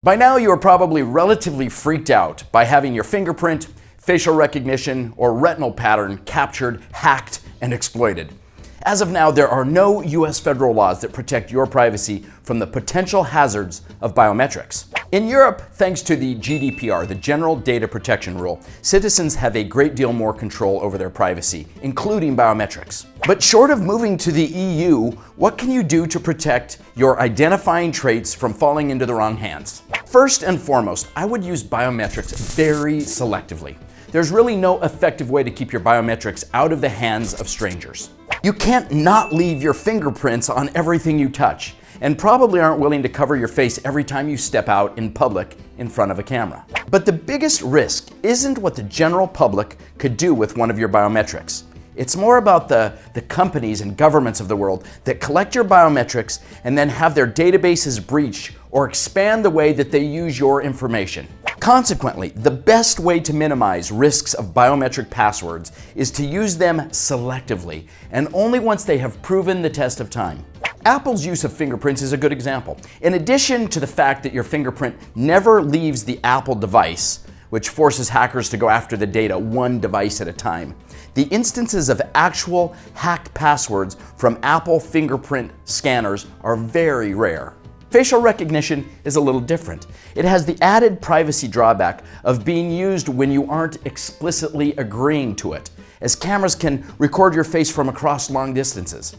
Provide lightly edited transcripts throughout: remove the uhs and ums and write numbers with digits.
By now, you are probably relatively freaked out by having your fingerprint, facial recognition, or retinal pattern captured, hacked, and exploited. As of now, there are no US federal laws that protect your privacy from the potential hazards of biometrics. In Europe, thanks to the GDPR, the General Data Protection Rule, citizens have a great deal more control over their privacy, including biometrics. But short of moving to the EU, what can you do to protect your identifying traits from falling into the wrong hands? First and foremost, I would use biometrics very selectively. There's really no effective way to keep your biometrics out of the hands of strangers. You can't not leave your fingerprints on everything you touch, and probably aren't willing to cover your face every time you step out in public in front of a camera. But the biggest risk isn't what the general public could do with one of your biometrics. It's more about the companies and governments of the world that collect your biometrics and then have their databases breached or expand the way that they use your information. Consequently, the best way to minimize risks of biometric passwords is to use them selectively and only once they have proven the test of time. Apple's use of fingerprints is a good example. In addition to the fact that your fingerprint never leaves the Apple device, which forces hackers to go after the data one device at a time, the instances of actual hacked passwords from Apple fingerprint scanners are very rare. Facial recognition is a little different. It has the added privacy drawback of being used when you aren't explicitly agreeing to it, as cameras can record your face from across long distances.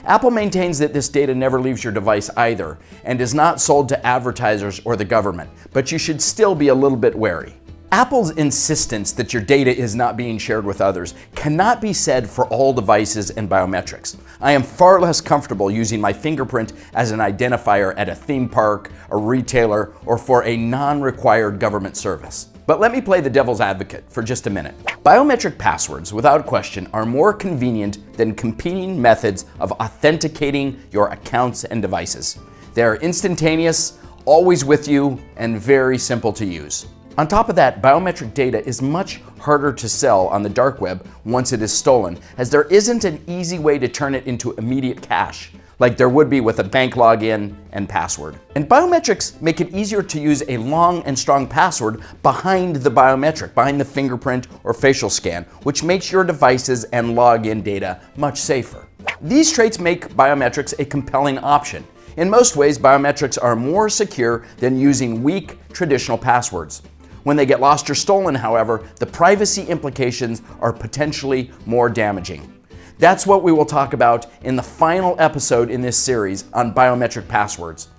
Apple maintains that this data never leaves your device either, and is not sold to advertisers or the government, but you should still be a little bit wary. Apple's insistence that your data is not being shared with others cannot be said for all devices and biometrics. I am far less comfortable using my fingerprint as an identifier at a theme park, a retailer, or for a non-required government service. But let me play the devil's advocate for just a minute. Biometric passwords, without question, are more convenient than competing methods of authenticating your accounts and devices. They are instantaneous, always with you, and very simple to use. On top of that, biometric data is much harder to sell on the dark web once it is stolen, as there isn't an easy way to turn it into immediate cash, like there would be with a bank login and password. And biometrics make it easier to use a long and strong password behind the biometric, behind the fingerprint or facial scan, which makes your devices and login data much safer. These traits make biometrics a compelling option. In most ways, biometrics are more secure than using weak traditional passwords. When they get lost or stolen, however, the privacy implications are potentially more damaging. That's what we will talk about in the final episode in this series on biometric passwords.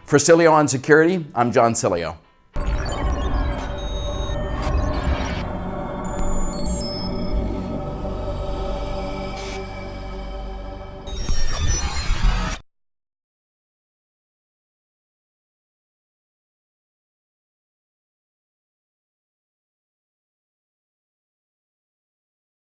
For Sileo on Security, I'm John Sileo.